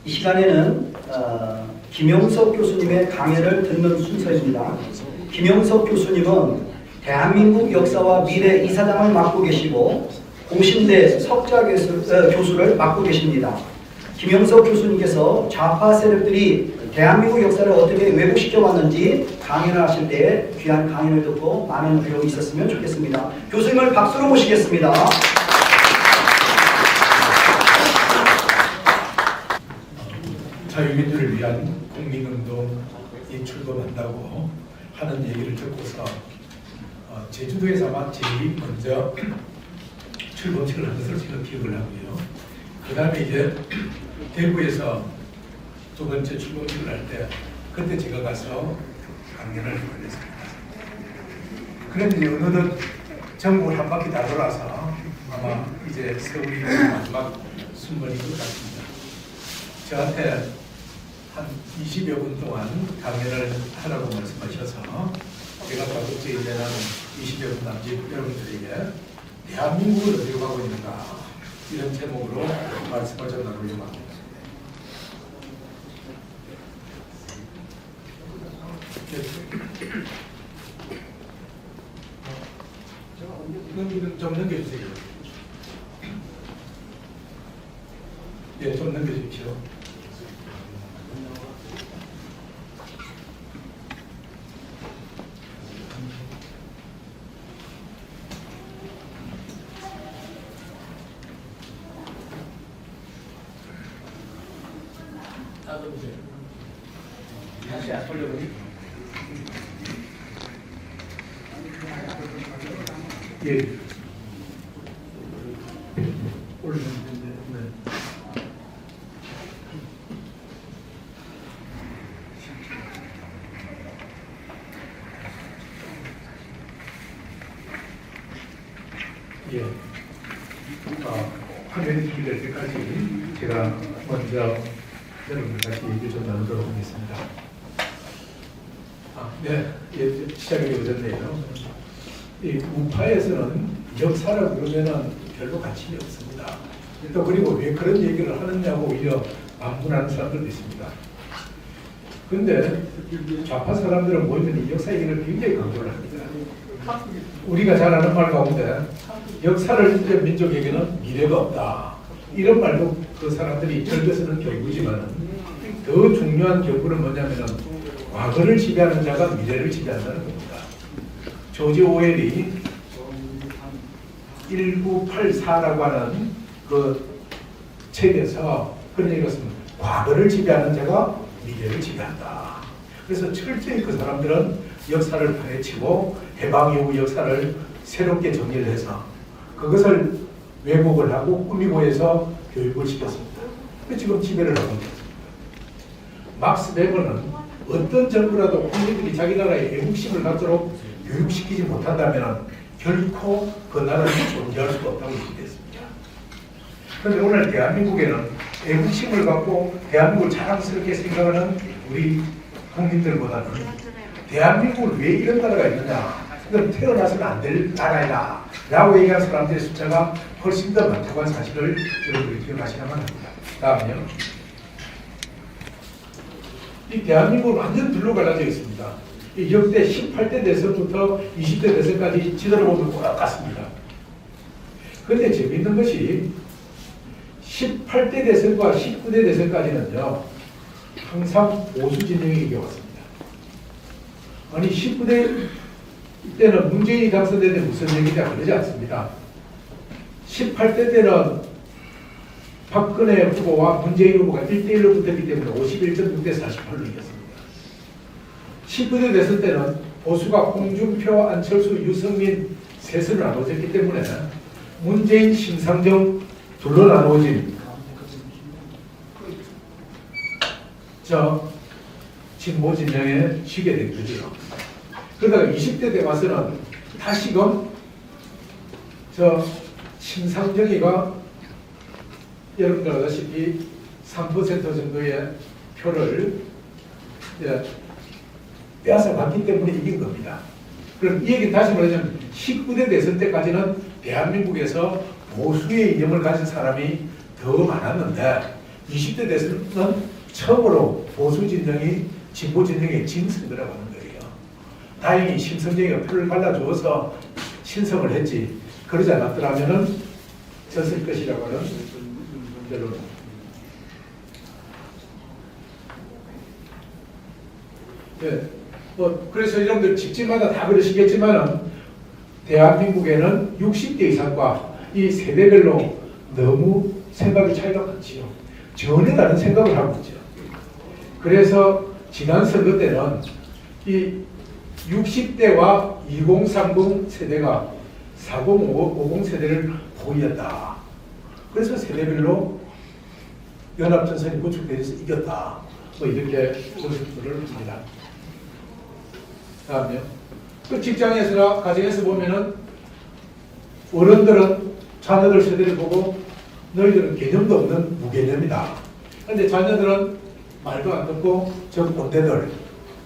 이 시간에는 김영석 교수님의 강연을 듣는 순서입니다. 김영석 교수님은 대한민국 역사와 미래 이사장을 맡고 계시고 공신대 석좌 교수를 맡고 계십니다. 김영석 교수님께서 좌파 세력들이 대한민국 역사를 어떻게 왜곡시켜 왔는지 강연을 하실 때 귀한 강연을 듣고 많은 교육이 있었으면 좋겠습니다. 교수님을 박수로 모시겠습니다. 자유민주를 위한 국민운동이 출범한다고 하는 얘기를 듣고서 제주도에서 아마 제일 먼저 출범식을 한 것을 제가 기억을 하고요. 그 다음에 이제 대구에서 두 번째 출범식을 할 때 그때 제가 가서 강연을 했습니다. 그런데 이제 어느덧 전국을 한 바퀴 다 돌아서 아마 이제 세월이 마지막 순번인 것 같습니다. 저한테 한 20여 분 동안 강연을 하라고 말씀하셔서 제가 가급적 이제는 20여 분 남짓 여러분들에게 대한민국을 어디로 가고 있는가 이런 제목으로 말씀을 전하려고 합니다. 좀 넘겨주세요. 예, 좀 넘겨주십시오. 다시 안 돌려보니? 예. 올리면 되는데, 네. 예. 화면이 준비될 때까지 제가 먼저 여러분들 다시 얘기 좀 나누도록 하겠습니다. 네, 예, 시작이 늦었네요. 이 우파에서는 역사라고 그러면은 별로 관심이 없습니다. 또 그리고 왜 그런 얘기를 하느냐고 오히려 반문하는 사람들도 있습니다. 그런데 좌파 사람들은 모이면 이 역사 얘기를 굉장히 강조를 합니다. 우리가 잘 아는 말 가운데 역사를 잊은 민족에게는 미래가 없다. 이런 말도 그 사람들이 절대 쓰는 교구지만 더 중요한 교구는 뭐냐면은 과거를 지배하는 자가 미래를 지배한다는 겁니다. 조지 오웰이 1984라고 하는 그 책에서 그런 얘기를 했습니다. 과거를 지배하는 자가 미래를 지배한다. 그래서 철저히 그 사람들은 역사를 파헤치고 해방 이후 역사를 새롭게 정리를 해서 그것을 왜곡을 하고 꾸미고 해서 교육을 시켰습니다. 지금 지배를 하고 있습니다. 막스 베버는 어떤 정부라도 국민들이 자기 나라의 애국심을 갖도록 교육시키지 못한다면 결코 그 나라는 존재할 수가 없다고 얘기했습니다. 그런데 오늘 대한민국에는 애국심을 갖고 대한민국을 자랑스럽게 생각하는 우리 국민들보다는 대한민국을 왜 이런 나라가 있느냐, 이건 태어나서는 안 될 나라이다 라고 얘기하는 사람들의 숫자가 훨씬 더 많다고 하는 사실을 여러분들이 기억하시야만 합니다. 다음은요. 이 대한민국은 완전 둘로 갈라져 있습니다. 이 역대 18대 대선부터 20대 대선까지 지도를 보면 똑같습니다. 그런데 재미있는 것이 18대 대선과 19대 대선까지는요, 항상 보수 진영이 이겨왔습니다. 아니 19대 때는 문재인이 당선되는데 무슨 얘기냐 그러지 않습니다. 18대 때는 박근혜 후보와 문재인 후보가 1대1로 붙었기 때문에 51.6대 48로 이겼습니다. 19대 대선 때는 보수가 홍준표, 안철수, 유승민 셋으로 나눠졌기 때문에 문재인, 심상정 둘로 나누어진 진보 진영에 지게 된 거죠. 그러다가 20대 때 와서는 다시금 심상정이가 여러분들 아시다시피 3% 정도의 표를 빼앗아갔기 때문에 이긴 겁니다. 그럼 이 얘기 다시 말하자면 19대 대선 때까지는 대한민국에서 보수의 이념을 가진 사람이 더 많았는데 20대 돼서는 처음으로 보수 진영이 진보 진영의 진승이라고 하는 거예요. 다행히 심성정이가 표를 갈라주어서 신성을 했지. 그러지 않았더라면은 졌을 것이라고 하는 결론입니다. 네, 그래서 여러분들 집집마다 다 그러시겠지만은 대한민국에는 60대 이상과 이 세대별로 너무 생각의 차이가 많지요. 전혀 다른 생각을 하고 있죠. 그래서 지난 선거 때는 이 60대와 2030 세대가 4050 세대를 보이었다. 그래서 세대별로 연합전선이 구축돼서 이겼다. 이렇게 조직들을 합니다. 다음요. 그 직장에서나 가정에서 보면은 어른들은 자녀들 세대를 보고 너희들은 개념도 없는 무개념이다. 그런데 자녀들은 말도 안 듣고 저 꼰대들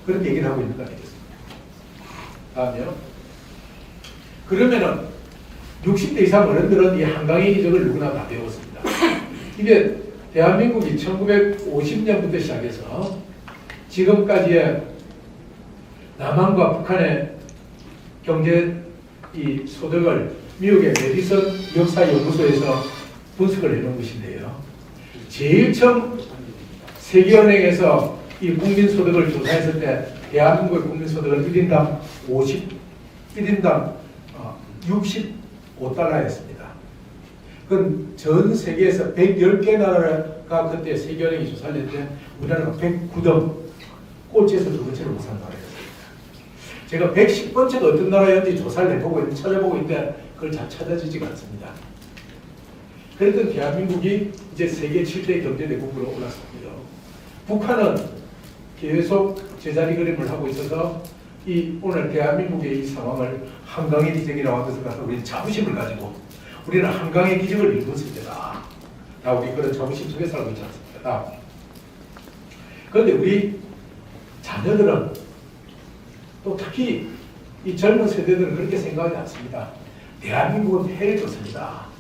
그렇게 얘기를 하고 있는 거 아니겠습니까? 다음요. 그러면은 60대 이상 어른들은 이 한강의 기적을 누구나 다 배웠습니다. 이게 대한민국이 1950년부터 시작해서 지금까지의 남한과 북한의 경제 이 소득을 미국의 메디슨 역사연구소에서 분석을 해놓은 것인데요. 제일 처음 세계은행에서 이 국민소득을 조사했을 때 대한민국의 국민소득은 1인당 65달러였습니다. 그건 전 세계에서 110개 나라가 그때 세계은행이 조사를 했는데 우리나라가 109등 꼴찌에서 두 번째로 우선 나라였습니다. 제가 110번째가 어떤 나라였는지 조사를 해보고 찾아보고 있는데 그걸 잘 찾아지지가 않습니다. 그랬던 대한민국이 이제 세계 7대 경제대국으로 올랐습니다. 북한은 계속 제자리 그림을 하고 있어서 이 오늘 대한민국의 이 상황을 한강의 기적이라고 하는 것을 가서 우리 자부심을 가지고 우리는 한강의 기적을 이루었을 때다. 우리 그런 자부심 속에 살고 있지 않습니까? 그런데 우리 자녀들은 또 특히 이 젊은 세대들은 그렇게 생각하지 않습니다. 대한민국은 헬조선이다.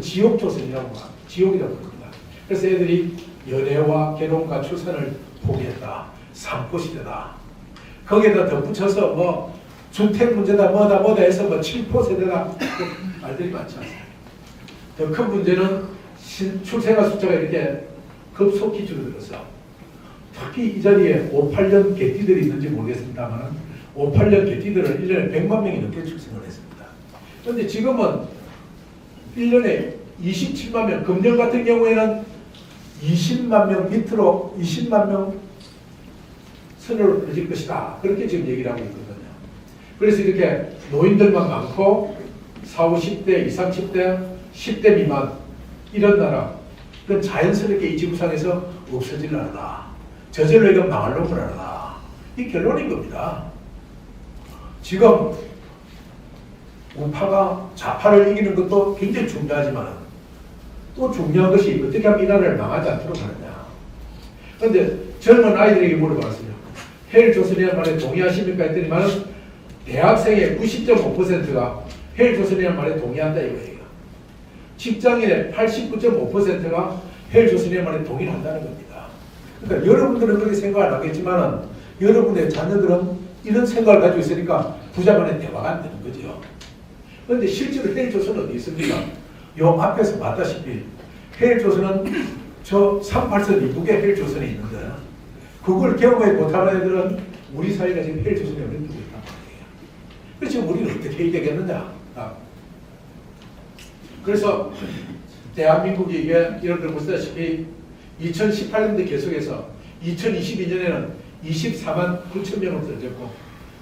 지옥조선이라고 합니다. 지옥이라고 합니다. 그래서 애들이 연애와 결혼과 출산을 포기했다. 삶고시대다. 거기에다 덧붙여서 뭐 주택 문제다 뭐다 해서 뭐 7포 세대다 말들이 많지 않습니까? 더 큰 문제는 출생아 숫자가 이렇게 급속히 줄어들어서 특히 이 자리에 58년 개띠들이 있는지 모르겠습니다만 58년 개띠들은 1년에 100만 명이 넘게 출생을 했습니다. 그런데 지금은 1년에 27만 명, 금년 같은 경우에는 20만 명 밑으로 20만 명 선으로 떨어질 것이다. 그렇게 지금 얘기를 하고 있거든요. 그래서 이렇게 노인들만 많고 40, 50대, 20, 30대, 10대 미만 이런 나라 그건 자연스럽게 이 지구상에서 없어질 나라다. 저절로 이건 망할 놈을 나라다. 이 결론인 겁니다. 지금 우파가 좌파를 이기는 것도 굉장히 중요하지만 또 중요한 것이 어떻게 하면 이 나라를 망하지 않도록 하느냐. 그런데 젊은 아이들에게 물어봤어요. 헬조선이라는 말에 동의하십니까? 했더니만은 대학생의 90.5%가 헬조선이라는 말에 동의한다 이거예요. 직장인의 89.5%가 헬조선이라는 말에 동의를 한다는 겁니다. 그러니까 여러분들은 그렇게 생각 안 하겠지만은 여러분의 자녀들은 이런 생각을 가지고 있으니까 부자 간의 대화가 안 되는 거죠. 그런데 실제로 헬조선은 어디 있습니까? 요 앞에서 봤다시피 헬조선은 저 38선 이북에 헬조선이 있는데 그걸 경험해 못하는 애들은 우리 사회가 지금 헬조선이 어려운 쪽에 있단 말이에요. 그래서 지금 우리는 어떻게 해야 되겠느냐. 그래서 대한민국이 이게 여러분들 보시다시피 2018년도 계속해서 2022년에는 24만 9천 명으로 떨어졌고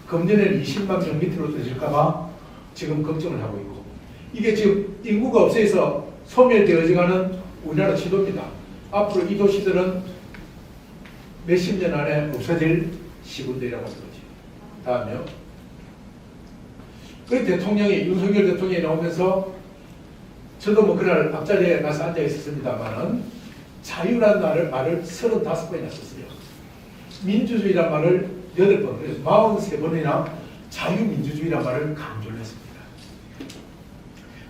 금년에는 20만 명 밑으로 떨어질까봐 지금 걱정을 하고 있고 이게 지금 인구가 없어서 소멸되어지가는 우리나라 지도입니다. 앞으로 이 도시들은 몇십 년 안에 없어질 시군들이라고 하는 거죠. 다음에요. 그 대통령이 윤석열 대통령이 나오면서 저도 뭐 그날 앞자리에 가서 앉아 있었습니다만은 자유란 말을 35번이나 썼어요. 민주주의란 말을 8번, 그래서 43번이나 자유민주주의란 말을 강조를 했습니다.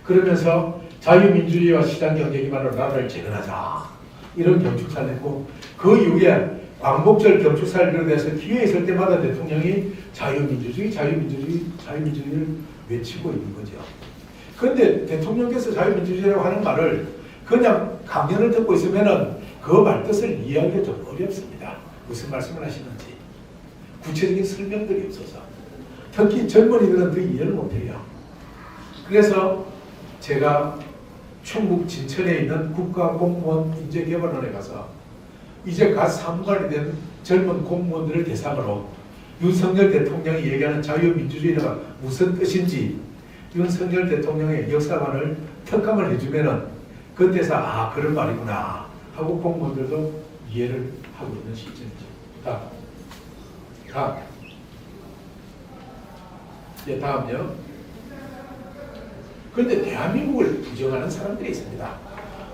그러면서 자유민주주의와 시장경제 기반으로 나라를 재건하자. 이런 경축사를 했고 그 이후에 광복절 경축사를 비롯해서 기회 있을 때마다 대통령이 자유민주주의, 자유민주주의, 자유민주주의를 외치고 있는 거죠. 그런데 대통령께서 자유민주주의라고 하는 말을 그냥 강연을 듣고 있으면은 그 말뜻을 이해하기가 좀 어렵습니다. 무슨 말씀을 하시는지 구체적인 설명들이 없어서 특히 젊은이들은 그 이해를 못해요. 그래서 제가 충북 진천에 있는 국가공무원 인재개발원에 가서 이제 갓 사무관이 된 젊은 공무원들을 대상으로 윤석열 대통령이 얘기하는 자유민주주의가 무슨 뜻인지 윤석열 대통령의 역사관을 특강을 해주면은 그때서 아 그런 말이구나 하고 공무원들도 이해를 하고 있는 시점이죠. 다음. 예, 다음요. 그런데 대한민국을 부정하는 사람들이 있습니다.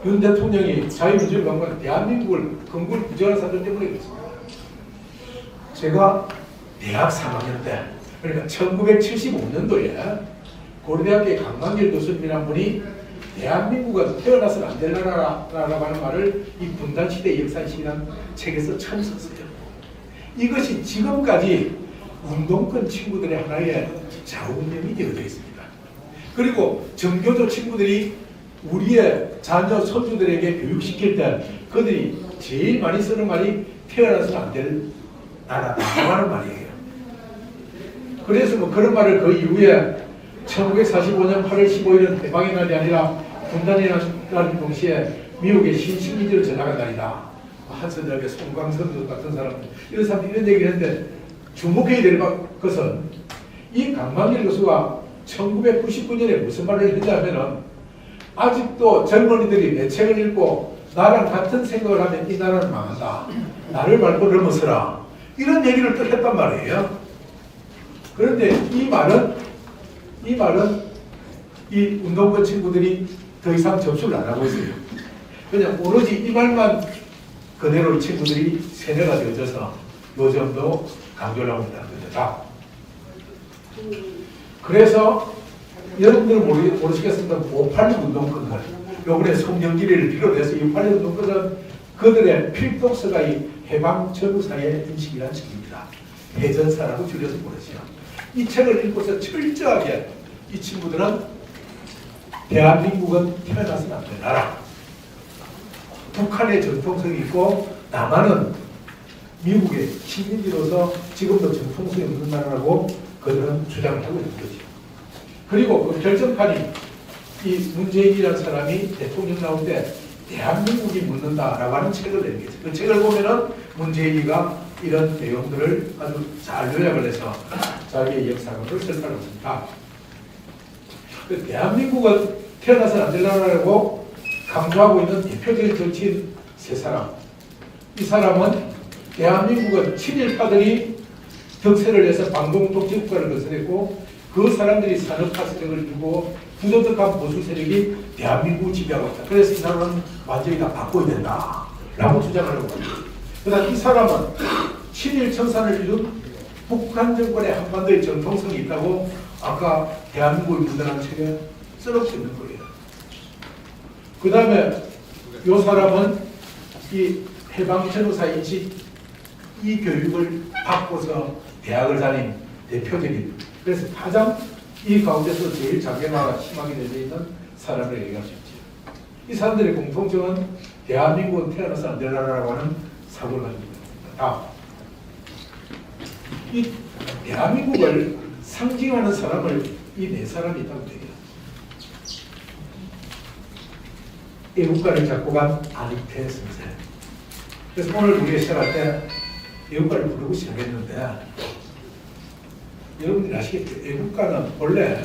윤 대통령이 자유민주를 강조하는 대한민국을 근거를 부정하는 사람들 때문에 그렇습니다. 제가 대학 3학년 때, 그러니까 1975년도에 고려대학교의 강광길 교수님이란 분이 대한민국은 태어나서는 안 될 나라라고 하는 말을 이 분단시대 역사인식이라는 책에서 처음 썼어요. 이것이 지금까지 운동권 친구들의 하나의 자웅념이 되어져 있습니다. 그리고 정교조 친구들이 우리의 자녀, 손주들에게 교육시킬 때 그들이 제일 많이 쓰는 말이 태어나서는 안 될 나라라고 하는 말이에요. 그래서 뭐 그런 말을 그 이후에 1945년 8월 15일은 해방의 날이 아니라 분단의 날 동시에 미국의 신식민지로 전락한 날이다. 한선엽의 송광선 같은 사람들, 이런 사람들이 이런 얘기를 했는데 주목해야 될 것은 이 강만길 교수가 1999년에 무슨 말을 했냐면은 아직도 젊은이들이 내 책을 읽고 나랑 같은 생각을 하면 이 나라는 망한다. 나를 밟고 넘어서라. 이런 얘기를 또 했단 말이에요. 그런데 이 말은 이 운동권 친구들이 더 이상 접수를 안 하고 있어요. 그냥 오로지 이 말만 그대로 이 친구들이 세뇌가 되어져서 요즘도 강조를 하고 있다는 거죠. 그래서 여러분들은 모르시겠습니다. 586 운동권들, 요번에 송영길이를 비롯해서 686 운동권은 그들의 필독서가 이 해방전후사의 인식이라는 책입니다. 해전사라고 줄여서 부르죠. 이 책을 읽고서 철저하게 이 친구들은 대한민국은 태어나서는 안 될 나라, 북한의 전통성이 있고 남한은 미국의 식민지로서 지금도 전통성이 없는 나라라고 그들은 주장을 하고 있는 거죠. 그리고 그 결정판이 이 문재인이라는 사람이 대통령 나올 때 대한민국이 묻는다라고 하는 책을 낸 거죠. 그 책을 보면은 문재인이가 이런 내용들을 아주 잘 요약을 해서 자기의 역사관을 설명을 했습니다. 그 대한민국은 태어나서는 안 될 나라라고 강조하고 있는 대표적인 정치인 세 사람. 이 사람은 대한민국은 친일파들이 득세를 해서 반동 독재국가를 건설했고 그 사람들이 산업화 세력을 이루고 부도덕한 보수 세력이 대한민국을 지배하고 있다. 그래서 이 사람은 완전히 다 바꿔야 된다 라고 주장을 하고 있다. 그다음 이 사람은 친일 청산을 이룬 북한 정권의 한반도의 정통성이 있다고 아까 대한민국을 문단한 책에 써놓고 있는 거예요. 그 다음에 이 사람은 이 해방전후사 인식 이 교육을 받고서 대학을 다닌 대표적인, 그래서 가장 이 가운데서 제일 장애가 심하게 되어 있는 사람을 얘기할 수 있죠. 이 사람들의 공통점은 대한민국은 태어나서 안 될 나라라고 하는 사고를 가지고 있습니다. 이 대한민국을 상징하는 사람을 이 네 사람이 있다고 얘기해요. 애국가를 작곡한 안익태 선생. 그래서 오늘 우리가 시작할 때 애국가를 부르고 시작했는데 여러분들이 아시겠죠? 애국가는 원래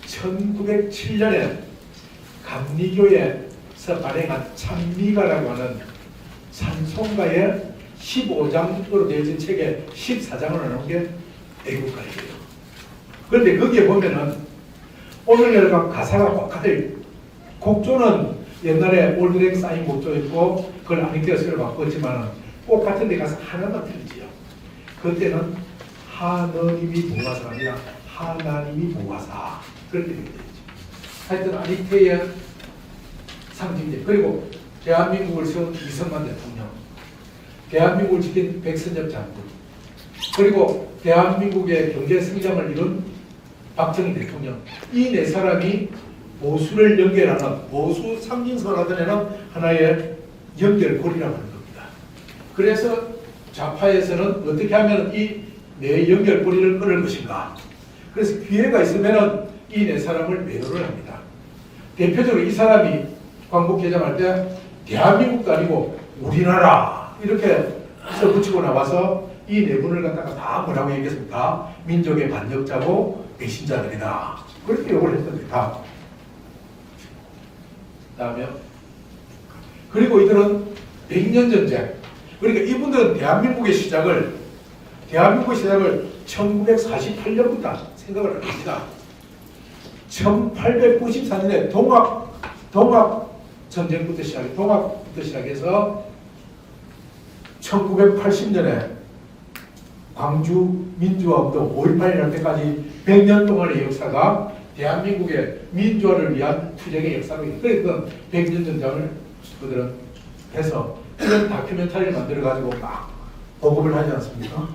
1907년에 감리교에서 발행한 찬미가라고 하는 찬송가의 15장으로 되어진 책에 14장을 나눈 게 애국가예요. 그런데 거기에 보면은 오늘날과 가사가 똑같아요. 곡조는 옛날에 올드랭 사인 곡조였고 그걸 안익태가 새로 바꿨지만 꼭 같은 데 가서 하나만 틀리지요. 그때는 하느님이 무가사가 아니라 하나님이 무가사 그렇게 되죠. 하여튼 안익태의 상징제, 그리고 대한민국을 세운 이승만 대통령, 대한민국을 지킨 백선엽 장군, 그리고 대한민국의 경제 성장을 이룬 박정희 대통령, 이 네 사람이 보수를 연결하는, 보수 상징성을 하던 하나의 연결고리라고 하는 겁니다. 그래서 좌파에서는 어떻게 하면 이 네 연결고리를 끊을 것인가. 그래서 기회가 있으면 이 네 사람을 매도를 합니다. 대표적으로 이 사람이 광복 개장할 때 대한민국도 아니고 우리나라 이렇게 써붙이고 나와서 이 네 분을 갖다가 다 뭐라고 얘기했습니까? 민족의 반역자고 배신자들이다. 그렇게 욕을 했습니다. 다음에 그리고 이들은 100년 전쟁, 그러니까 이분들은 대한민국의 시작을 1948년부터 생각을 합니다. 1894년에 동학 전쟁부터 시작해서 1980년에 광주 민주화운동 5.18이라는 때까지 100년 동안의 역사가 대한민국의 민주화를 위한 투쟁의 역사로, 그러니까 100년 전쟁을 그들은 해서 이런 다큐멘터리를 만들어가지고 막 보급을 하지 않습니까?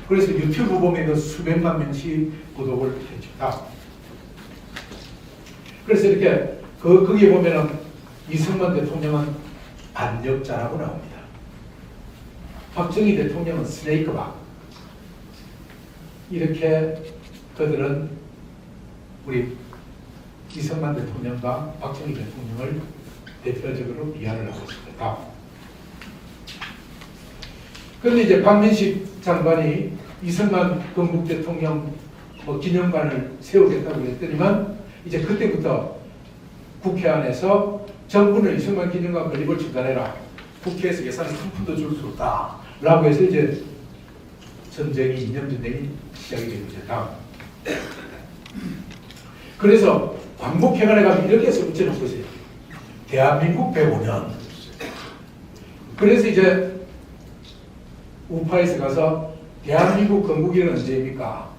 그래서 유튜브 보면 수백만 명씩 구독을 해줍니다. 그래서 이렇게 거기에 보면은 이승만 대통령은 반역자라고 나옵니다. 박정희 대통령은 스네이크박. 이렇게 그들은 우리 이승만 대통령과 박정희 대통령을 대표적으로 비하를 하고 있습니다. 그런데 이제 박민식 장관이 이승만 건국 대통령 기념관을 세우겠다고 했더니만 이제 그때부터 국회 안에서 정부는 이승만 기념관 건립을 중단해라. 국회에서 예산을 한 푼도 줄 수 없다. 라고 해서 이제 전쟁이, 이념전쟁이 시작이 된 거죠. 그래서 광복회관에 가면 이렇게 해서 붙여놓고 있어요. 대한민국 105년. 그래서 이제 우파에서 가서 대한민국 건국일은 언제입니까?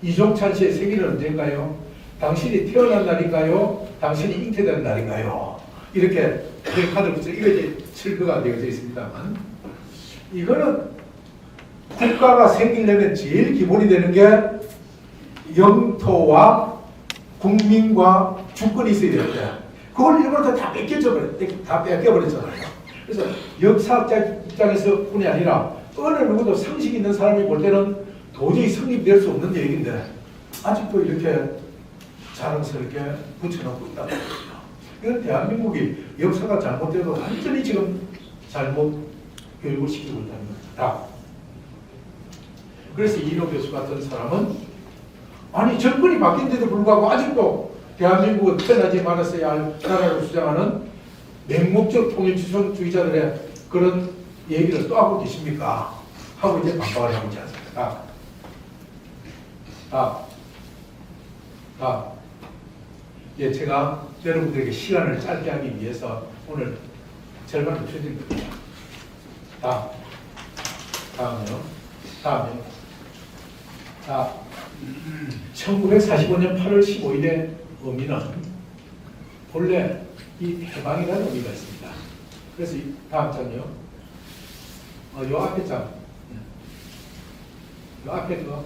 이종찬 씨의 생일은 언제인가요? 당신이 태어난 날인가요? 당신이 잉태된 날인가요? 이렇게 카드를 붙여. 이거 이제 철거가 되어져 있습니다만, 이거는 국가가 생기려면 제일 기본이 되는 게 영토와 국민과 주권이 있어야 되는데 그걸 일본한테 다 뺏겨버렸잖아요. 그래서 역사학자 입장에서 뿐이 아니라 어느 누구도 상식 있는 사람이 볼 때는 도저히 성립될 수 없는 얘기인데 아직도 이렇게 자랑스럽게 붙여놓고 있다는 거죠. 이건 대한민국이 역사가 잘못되고 완전히 지금 잘못 교육을 시키고 있다는 겁니다. 그래서 이인호 교수 같은 사람은 아니 정권이 바뀐데도 불구하고 아직도 대한민국은 태어나지 말았어야 할 나라로 주장하는 맹목적 통일주의자들의 그런 얘기를 또 하고 계십니까? 하고 이제 반박을 하고 있지 않습니까? 예, 제가 여러분들에게 시간을 짧게 하기 위해서 오늘 절반을 줄여드린 겁니다. 다음에요. 자, 1945년 8월 15일의 의미는 본래 이 해방이라는 의미가 있습니다. 그래서 이 다음 장이요. 요 앞에 장. 요 앞에 거.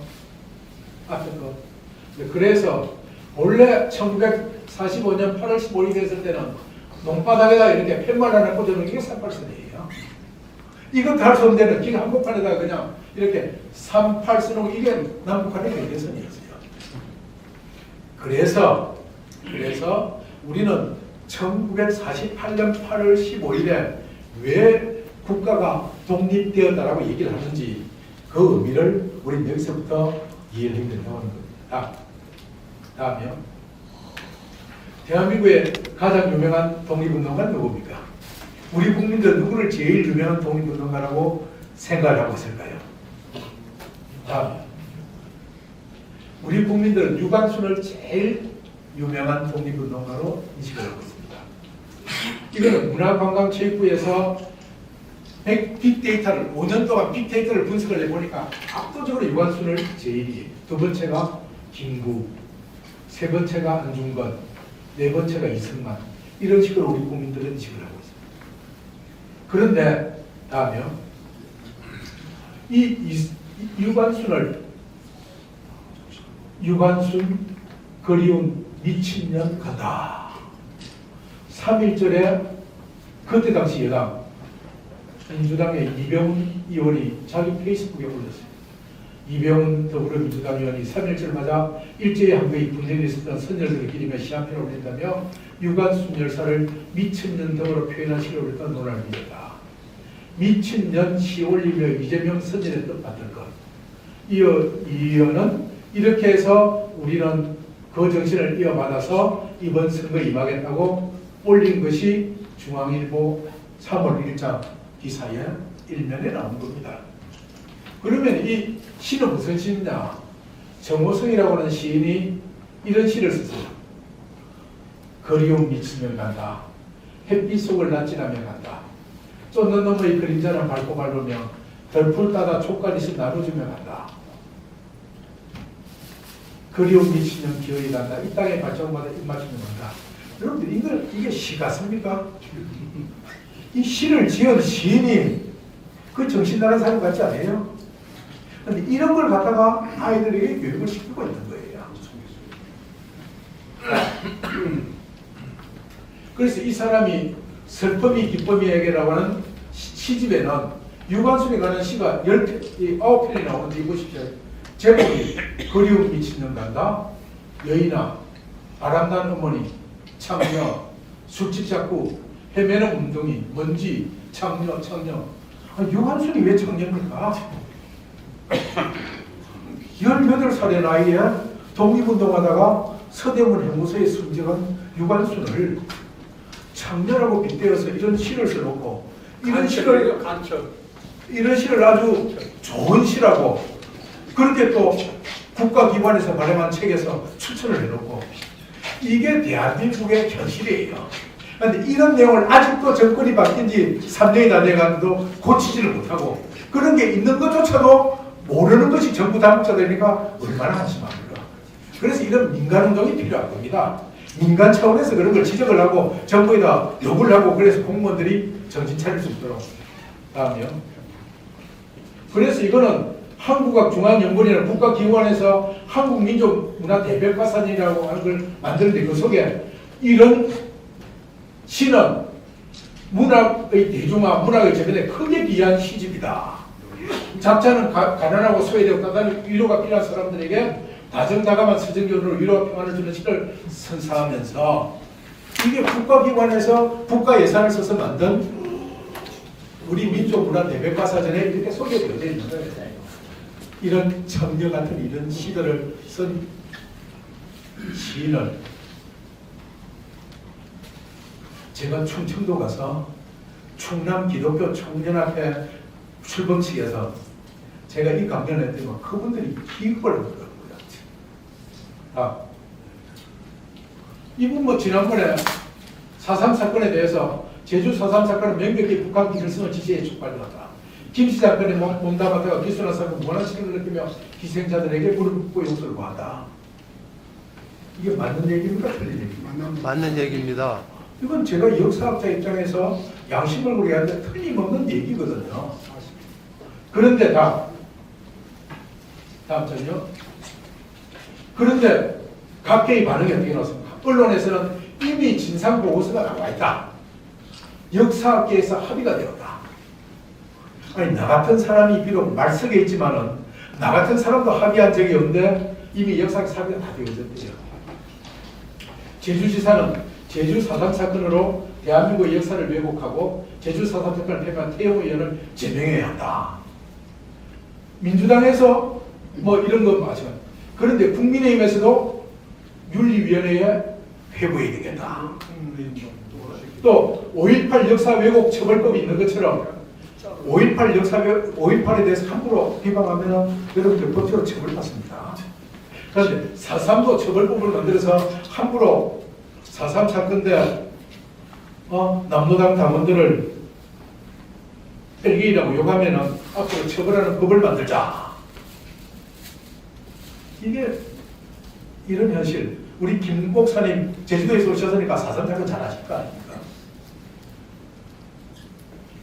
그래서 원래 1945년 8월 15일이 됐을 때는 농바닥에다 이렇게 팻말 하나 꽂아놓은 게 38선이에요. 이것도 할 수 없는 데는 길 한복판에다가 그냥 이렇게 38 써놓은 이게 남북한의 경계선이었어요. 그래서 우리는 1948년 8월 15일에 왜 국가가 독립되었다라고 얘기를 하는지 그 의미를 우리는 여기서부터 이해를 해야 된다고 하는 겁니다. 다음이요. 대한민국의 가장 유명한 독립운동가는 누굽니까? 우리 국민들 누구를 제일 유명한 독립운동가라고 생각을 하고 있을까요? 다음. 우리 국민들은 유관순을 제일 유명한 독립운동가로 인식을 하고 있습니다. 이거는 문화관광체육부에서 빅데이터를 5년 동안 빅데이터를 분석을 해보니까 압도적으로 유관순을 제일이에요. 두 번째가 김구, 세 번째가 안중근, 네 번째가 이승만. 이런 식으로 우리 국민들은 인식을 하고 있습니다. 그런데 다음에요. 이 유관순 그리운 미친년 간다. 3.1절에 그때 당시 여당 민주당의 이병훈 의원이 자기 페이스북에 올렸어요. 이병훈 더불어민주당 의원이 3.1절 맞아 일제히 한국의 분쟁에 있었던 선열들을 기리며 시한편을 올린다며 유관순 열사를 미친년 등으로 표현한 시를 올렸던 논란을 빚었다. 미친년 시 올리며 이재명 선열의 뜻 받을 것. 이 의원은 이렇게 해서 우리는 그 정신을 이어받아서 이번 선거에 임하겠다고 올린 것이 중앙일보 3월 1자 기사의 일면에 나온 겁니다. 그러면 이 시는 무슨 시냐? 정호성이라고 하는 시인이 이런 시를 썼어요. 그리움 미치면 간다. 햇빛 속을 낯지나며 간다. 쫓는 놈의 그림자는 밟고 밟으며 덜풀 따다 촉가리씩 나눠주며 간다. 그리움 미치면 기어이 간다. 이 땅의 발전마다 입맞추며 간다. 여러분들 이게 시 같습니까? 이 시를 지은 시인이 그 정신 나간 사람 같지 않아요? 그런데 이런 걸 갖다가 아이들에게 교육을 시키고 있는 거예요. 그래서 이 사람이 슬픔이 기쁨이에게라고 하는 시집에는 유관순에 관한 시가 9편이 나오는데 보십시오. 제목이 그리움 미친년 간다, 여인아, 바람난 어머니, 창녀, 술집 잡고 헤매는 운동이, 먼지, 창녀. 유관순이 왜 창녀입니까? 18살의 나이에 독립운동하다가 서대문 형무소에 숨져간 유관순을 창녀라고 빗대어서 이런 시를 써놓고 이런 시를 아주 좋은 시라고 그렇게 또 국가기관에서 발행한 책에서 추천을 해놓고 이게 대한민국의 현실이에요. 그런데 이런 내용을 아직도 정권이 바뀐 지 3년이 다 돼가지고 고치지를 못하고 그런 게 있는 것조차도 모르는 것이 정부 당국자들이니까 얼마나 한심합니까? 그래서 이런 민간운동이 필요한 겁니다. 민간 차원에서 그런 걸 지적을 하고 정부에다 요구를 하고 그래서 공무원들이 정신 차릴 수 있도록. 다음이요. 그래서 이거는 한국학중앙연구원이라는 국가기관에서 한국민족문화대백과사전이라고 하는 걸 만드는데 그 속에 이런 시는 문학의 대중화, 문학의 재변에 크게 기여한 시집이다. 작자는 가난하고 소외되고 까다로운 위로가 필요한 사람들에게 다정다감한 서정교훈으로 위로와 평안을 주는 시를 선사하면서 이게 국가기관에서 국가 예산을 써서 만든 우리 민족문화대백과사전에 이렇게 소개되어 있는 거예요. 이런 청녀 같은 이런 시들을 쓴 시인을 제가 충청도 가서 충남 기독교 청년합회 출범식에서 제가 이 강연을 했더니 그분들이 기겁을 하더라고요. 이분 지난번에 4.3 사건에 대해서 제주 4.3 사건은 명백히 북한 기술성을 지시해 촉발되었다. 김씨 사건에 몸담았다가 기술한 사건 무한한 책임을 느끼며 희생자들에게 무릎 꿇고 용서를 구한다. 이게 맞는 얘기입니까? 틀린 얘기입니까? 맞는 얘기입니다. 이건 제가 역사학자 입장에서 양심을 고려하는데 틀림없는 얘기거든요. 그런데 다음 절요. 그런데 각계의 반응이 어떻게 나왔습니까? 언론에서는 이미 진상보고서가 나와 있다. 역사학계에서 합의가 되었다. 아니 나 같은 사람이 비록 말석에 있지만은 나 같은 사람도 합의한 적이 없는데 이미 역사학에서 합의가 다 되어졌대요. 제주지사는 제주 4.3 사건으로 대한민국의 역사를 왜곡하고 제주 4.3 사건을 폐기한 태용 의원을 제명해야 한다. 민주당에서 뭐 이런 거 마찬가지. 그런데 국민의힘에서도 윤리위원회에 회부해야 되겠다. 또 5.18 역사 왜곡 처벌법이 있는 것처럼 5.18에 대해서 함부로 비방하면 여러분들 법적으로 처벌받습니다. 그런데 4.3도 처벌법을 만들어서 함부로 4.3 사건 때 남노당 당원들을 헬기라고 욕하면은 앞으로 처벌하는 법을 만들자. 이게 이런 현실. 우리 김 목사님 제주도에서 오셨으니까 4.3 사건 잘 아실 거 아닙니까?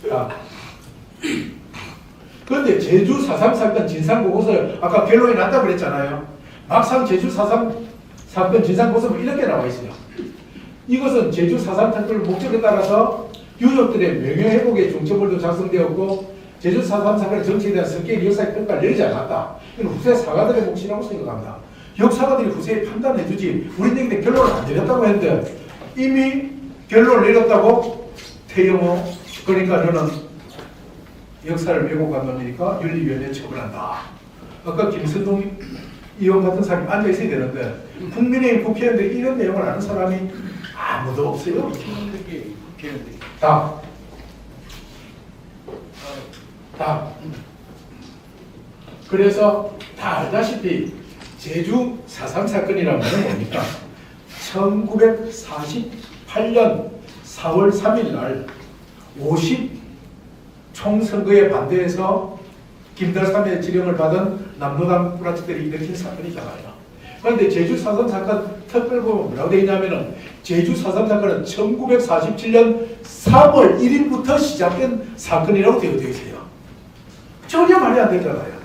자, 그런데 제주 4.3 사건 진상보고서 아까 결론이 났다고 그랬잖아요. 막상 제주 4.3 사건 진상보고서는 이렇게 나와 있어요. 이것은 제주 4.3 사건의 목적에 따라서 유족들의 명예회복에 중점으로 작성되었고 제주 4.3 사건의 정치에 대한 성격의 역사의 평가를 내리지 않았다. 이건 후세 사가들의 몫이라고 생각합니다. 역사가들이 후세에 판단해주지 우리는 근데 결론을 안 내렸다고 했는데 이미 결론을 내렸다고 태영호 그러니까 저는 역사를 왜곡한 놈이니까 윤리위원회에 처벌한다. 아까 김선동 의원 같은 사람이 앉아 있어야 되는데 국민의힘 국회의원들이 이런 내용을 아는 사람이 아무도 없어요. 다. 그래서 다 알다시피 제주 4.3 사건이라는 건 뭡니까? 1948년 4월 3일 날 50 총선거에 반대해서 김달삼의 지령을 받은 남로당 뿌라치들이 일으킨 사건이잖아요. 그런데 제주 4.3 사건 특별법은 뭐라고 되어 있냐면은 제주 4.3 사건은 1947년 3월 1일부터 시작된 사건이라고 되어 있어요. 전혀 말이 안 되잖아요.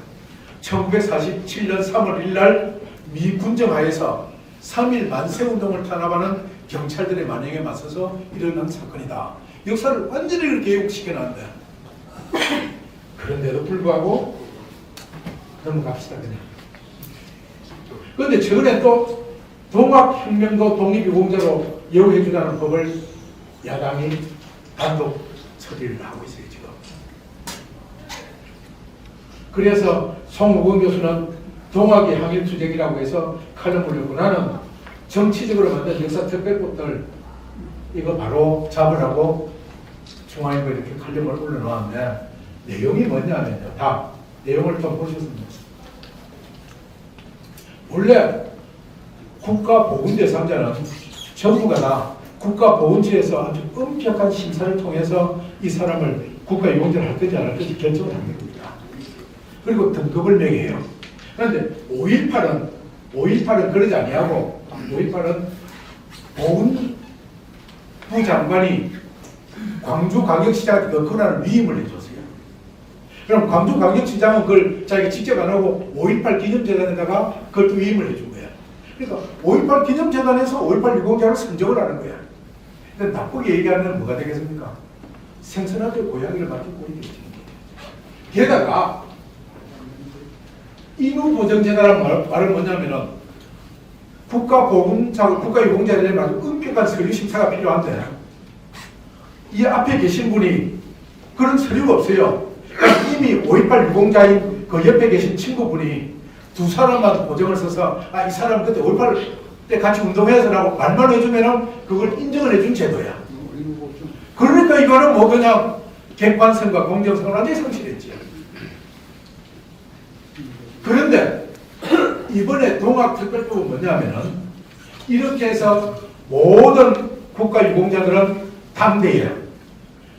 1947년 3월 1일 날 미 군정하에서 3.1 만세운동을 탄압하는 경찰들의 만행에 맞서서 일어난 사건이다. 역사를 완전히 그렇게 왜곡시켜놨는데 그런데도 불구하고 넘어갑시다 그냥. 그런데 최근에 또 동학혁명도 독립유공자로 예우해주라는 법을 야당이 단독 처리를 하고 있어요 지금. 그래서 송우건 교수는 동학의 항일투쟁이라고 해서 칼럼을 읽고 나는 정치적으로 만든 역사특별법들 이거 바로 잡으라고 중앙일보에 이렇게 칼럼을 올려놓았는데 내용이 뭐냐면요. 다 내용을 좀 보셨습니다. 원래 국가보훈대상자는 정부가 다 국가보훈처에서 아주 엄격한 심사를 통해서 이 사람을 국가유공자를 할 건지 안 할 건지 결정을 하는 겁니다. 그리고 등급을 매겨요. 그런데 5.18은 그러지 아니하고 5.18은 보훈부 장관이 광주광역시장한테 그 권한을 위임을 해줬어요. 그럼 광주광역시장은 그걸 자기가 직접 안 하고 5.18 기념재단에다가 그걸 또 위임을 해준 거야. 그러니까 5.18 기념재단에서 5.18 유공자를 선정을 하는 거야. 근데 나쁘게 얘기하면 뭐가 되겠습니까? 생선한테 고양이를 맡기고 있겠지. 게다가 인후보정제다라는 말은 뭐냐면은 국가유공자에 대한 아주 엄격한 서류 심사가 필요한데 이 앞에 계신 분이 그런 서류가 없어요. 그러니까 이미 5.18 유공자인 그 옆에 계신 친구분이 두 사람만 보정을 써서 이 사람 그때 5.18 때 같이 운동해서라고 말만 해주면은 그걸 인정을 해준 제도야. 그러니까 이거는 뭐 그냥 객관성과 공정성을 완전히 상실했지. 그런데 이번에 동학특별법은 뭐냐면은 이렇게 해서 모든 국가유공자들은 담대해요.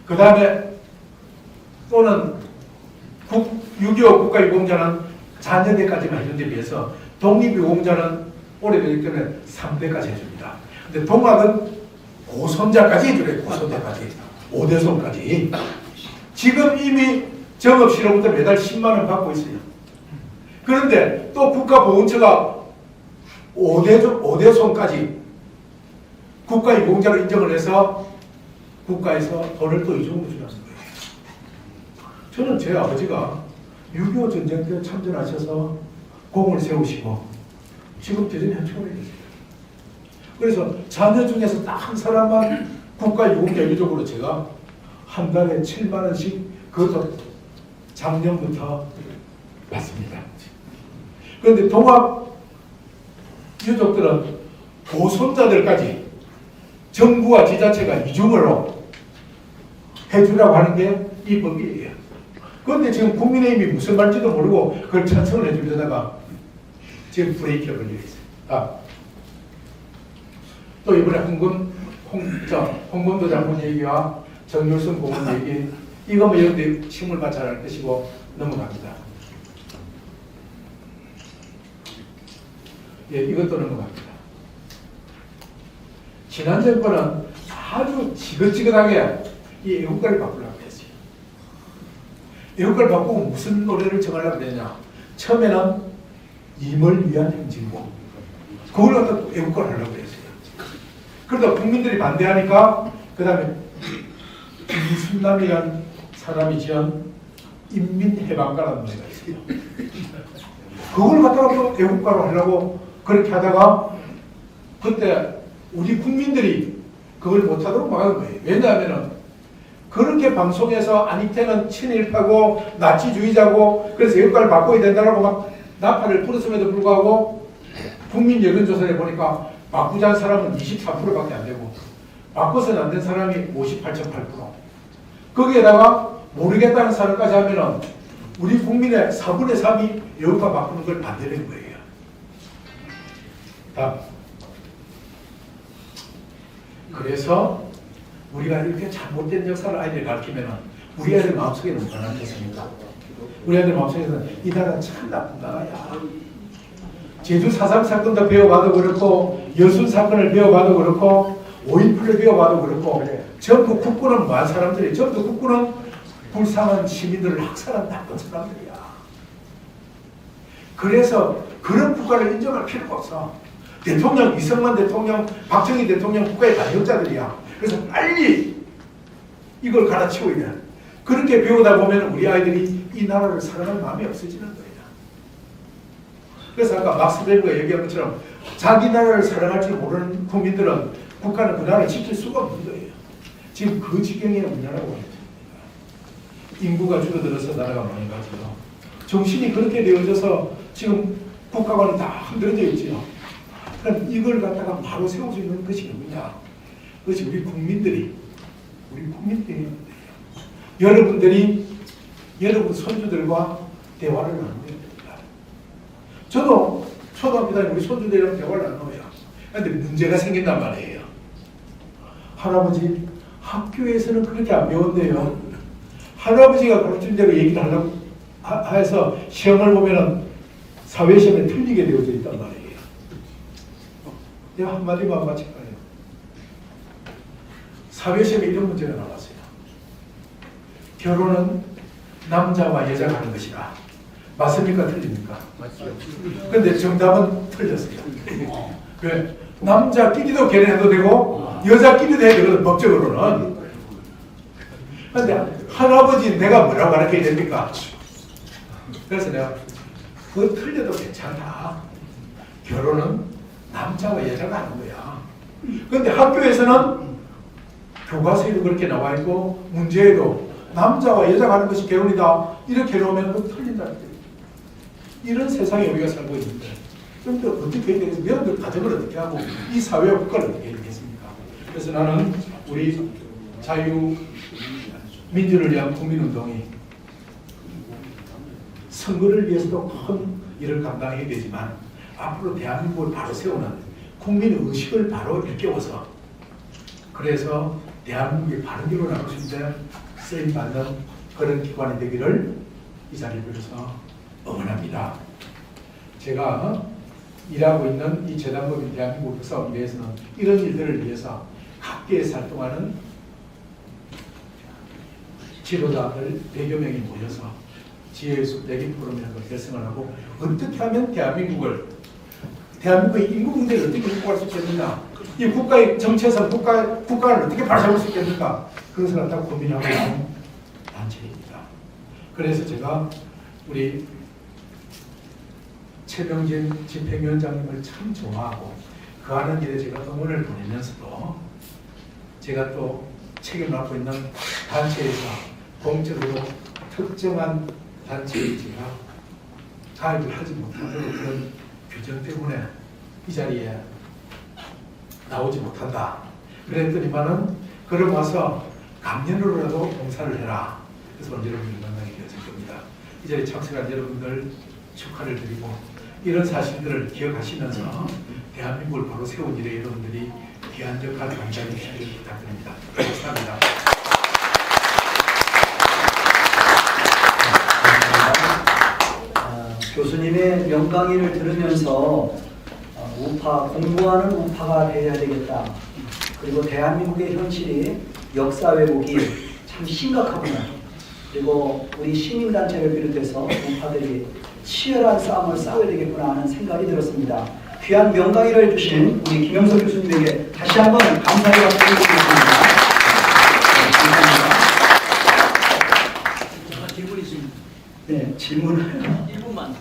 그 다음에 또는 6.25 국가유공자는 자녀대까지만 해준 데 비해서 독립유공자는 오래되기 때문에 3대까지 해줍니다. 근데 동학은 고손자까지 해주래요. 고손자까지. 5대손까지. 지금 이미 정읍시로부터 매달 10만 원 받고 있어요. 그런데 또 국가보훈처가 5대손까지 국가유공자로 인정을 해서 국가에서 돈을 또 이중으로 주라는 거예요. 저는 제 아버지가 6.25 전쟁 때 참전하셔서 공을 세우시고 지금 대전 현충원에 계세요. 그래서 자녀 중에서 딱 한 사람만 국가유공자 유족으로 제가 한 달에 7만 원씩 그것도 작년부터 받습니다. 그런데 동학 유족들은 고손자들까지 정부와 지자체가 이중으로 해주라고 하는 게 이 법이에요. 그런데 지금 국민의힘이 무슨 말인지도 모르고 그걸 찬성을 해주려다가 지금 브레이크가 걸려 있어요. 또 이번에 홍범도 장군 얘기와 정율성 고문 얘기 이거 뭐 이런 데 식물만 잘할 것이고 넘어갑니다. 예, 이것도 넘어갑니다. 지난 정권은 아주 지긋지긋하게 이 애국가를 바꾸려고 했어요. 애국가를 바꾸고 무슨 노래를 정하려고 그랬냐. 처음에는 임을 위한 행진곡. 그걸 갖다 또 애국가를 하려고 그랬어요. 그러다 국민들이 반대하니까 그 다음에 이순남이라는 사람이 지은 인민해방가라는 노래가 있어요. 그걸 갖다가 또 애국가로 하려고 그렇게 하다가 그때 우리 국민들이 그걸 못하도록 막은 거예요. 왜냐하면 그렇게 방송에서 안익태는 친일파고 나치주의자고 그래서 애국가를 바꿔야 된다고 막 나팔을 불었음에도 불구하고 국민 여론조사에 보니까 바꾸자는 사람은 24%밖에 안 되고 바꿔서는 안 된 사람이 58.8%. 거기에다가 모르겠다는 사람까지 하면은 우리 국민의 4분의 3이 애국가 바꾸는 걸 반대하는 거예요. 다음. 그래서 우리가 이렇게 잘못된 역사를 아이들에 가르치면은 우리 아이들 마음속에는 뭐가 남겠습니까? 우리 아이들 마음속에는 이 나라는 참 나쁜 나라야. 제주 4.3 사건도 배워봐도 그렇고 여순 사건을 배워봐도 그렇고 5.18을 배워봐도 그렇고 전부 국군은 뭐한 사람들이 전부 국군은 불쌍한 시민들을 학살한 나쁜 사람들이야. 그래서 그런 국가를 인정할 필요가 없어. 대통령, 이승만 대통령, 박정희 대통령 국가의 반역자들이야. 그래서 빨리 이걸 갈아치워야 돼. 그렇게 배우다 보면 우리 아이들이 이 나라를 사랑할 마음이 없어지는 거예요. 그래서 아까 막스 웨버가 얘기한 것처럼 자기 나라를 사랑할 줄 모르는 국민들은 국가는 그 나라를 지킬 수가 없는 거예요. 지금 그 지경에 우리나라가 와 있습니다. 인구가 줄어들어서 나라가 망가지고 정신이 그렇게 되어져서 지금 국가관이 다 흔들어져 있죠. 그럼 이걸 갖다가 바로 세울 수 있는 것이 누구냐? 그것이 우리 국민들이 여러분들이 여러분 손주들과 대화를 나누는 겁니다. 저도 초등학교 다니는 우리 손주들이랑 대화를 나눠요. 그런데 문제가 생긴단 말이에요. 할아버지 학교에서는 그렇게 안 배운대요. 할아버지가 가르친 대로 얘기를 하려고 해서 시험을 보면은 사회시험에 틀리게 되어져 있단 말이에요. 내가 한마디만 마칠까요? 사회시험에 이런 문제가 나왔어요. 결혼은 남자와 여자가 하는 것이다. 맞습니까? 틀립니까? 맞죠. 근데 정답은 틀렸어요. 왜? 남자끼리도 결혼해도 되고 여자끼리도 해야 되거든, 법적으로는. 근데 할아버지 내가 뭐라고 가르쳐야 됩니까? 그래서 내가 그거 틀려도 괜찮다. 결혼은 남자와 여자가 하는 거야. 근데 학교에서는 교과서에도 그렇게 나와 있고 문제에도 남자와 여자가 하는 것이 결혼이다. 이렇게 해놓으면 그거 틀린다. 이런 세상에 우리가 살고 있는데 그런데 어떻게 해야 되겠습니까? 여러분들 가정을 어떻게 하고 이 사회와 국가를 어떻게 해야 되겠습니까? 그래서 나는 우리 자유민주를 위한 국민운동이 선거를 위해서도 큰 일을 감당해야 되지만 앞으로 대한민국을 바로 세우는 국민의식을 바로 일깨워서 그래서 대한민국이 바른 길로 나갈 수 있는 쓰임받는 그런 기관이 되기를 이 자리를 빌어서 응원합니다. 제가 일하고 있는 이 재단법인 대한민국 역사원 위해서는 이런 일들을 위해서 각계에서 활동하는 지도자들 100여 명이 모여서 지혜의 숲 내기 포럼이라는 걸 결성을 하고 어떻게 하면 대한민국의 인구 문제를 어떻게 극복할 수 있겠느냐, 이 국가의 정체성, 국가를 어떻게 바로잡을 수 있겠는가, 그것을 갖다가 고민하고 있는 단체입니다. 그래서 제가 우리 최명진 집행위원장님을 참 좋아하고 그 하는 일에 제가 응원을 보내면서도 제가 또 책임을 맡고 있는 단체에서 공적으로 특정한 단체에 제가 가입을 하지 못하는 그런 규정 때문에 이 자리에 나오지 못한다. 그랬더니만은 그럼 와서 강연으로라도 봉사를 해라. 그래서 오늘 여러분들 만나게 되었을 겁니다. 이 자리에 참석한 여러분들 축하를 드리고 이런 사실들을 기억하시면서 대한민국을 바로 세운 일에 여러분들이 귀한 역할을 감당해 주시기를 부탁드립니다. 감사합니다. 교수님의 명강의를 들으면서 공부하는 우파가 되어야 되겠다. 그리고 대한민국의 현실이 역사 왜곡이 참 심각하구나. 그리고 우리 시민단체를 비롯해서 우파들이 치열한 싸움을 싸워야 되겠구나 하는 생각이 들었습니다. 귀한 명강의를 해주신 우리 김영석 교수님에게 다시 한번 감사의 박수를 드리겠습니다. 질문 있습니다. 네, 질문을 1분만.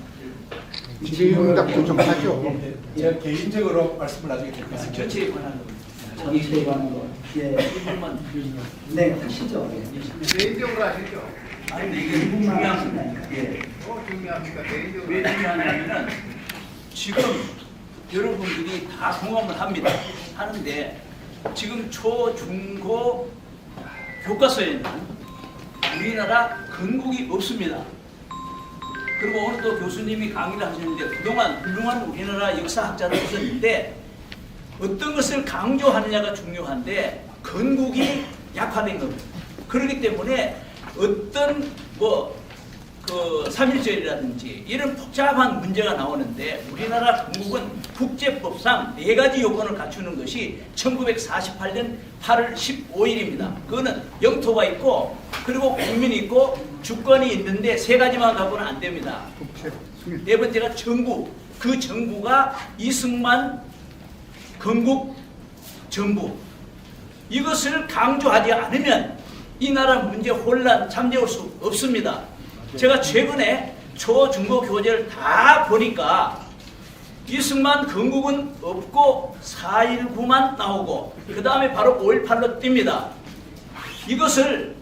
질의응답 좀 하죠. 제가 개인적으로 말씀을 나중에 드리겠습니다. 전체에 관한 거. 전체에 관한 거. 예, 1분만. 네, 하시죠. 예. 개인적으로 하시죠. 아니 근데 이게 중요합니다. 예. 중요합니까? 개인적으로. 왜 중요하냐면은 지금 여러분들이 다 공감을 합니다. 하는데 지금 초, 중, 고 교과서에는 우리나라 건국이 없습니다. 그리고 오늘 또 교수님이 강의를 하시는데 그동안 훌륭한 우리나라 역사학자들 있었는데 어떤 것을 강조하느냐가 중요한데 건국이 약화된 겁니다. 그렇기 때문에 어떤 그 3.1절이라든지 이런 복잡한 문제가 나오는데 우리나라 건국은 국제법상 4가지 요건을 갖추는 것이 1948년 8월 15일입니다. 그거는 영토가 있고 그리고 국민이 있고 주권이 있는데 3가지만 갖고는 안 됩니다. 네 번째가 정부. 그 정부가 이승만 건국 정부. 이것을 강조하지 않으면 이 나라 문제 혼란 잠재울 수 없습니다. 제가 최근에 초, 중고 교재를 다 보니까 이승만 건국은 없고 4.19만 나오고 그 다음에 바로 5.18로 띱니다. 이것을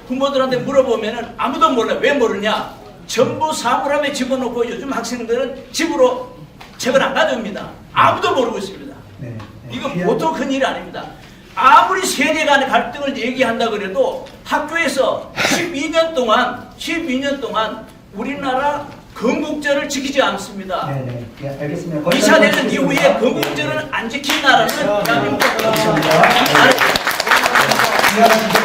부모들한테 물어보면 아무도 몰라요. 왜 모르냐? 전부 사물함에 집어넣고 요즘 학생들은 집으로 책을 안 가져옵니다. 아무도 모르고 있습니다. 네. 이건 보통 큰 일이 아닙니다. 아무리 세대 간의 갈등을 얘기한다 그래도 학교에서 12년 동안 우리나라 건국절을 지키지 않습니다. 네, 네. 예, 알겠습니다. 2차 대전 이후에 건국절을 안 지킨 나라는 대한민국 알겠습니다.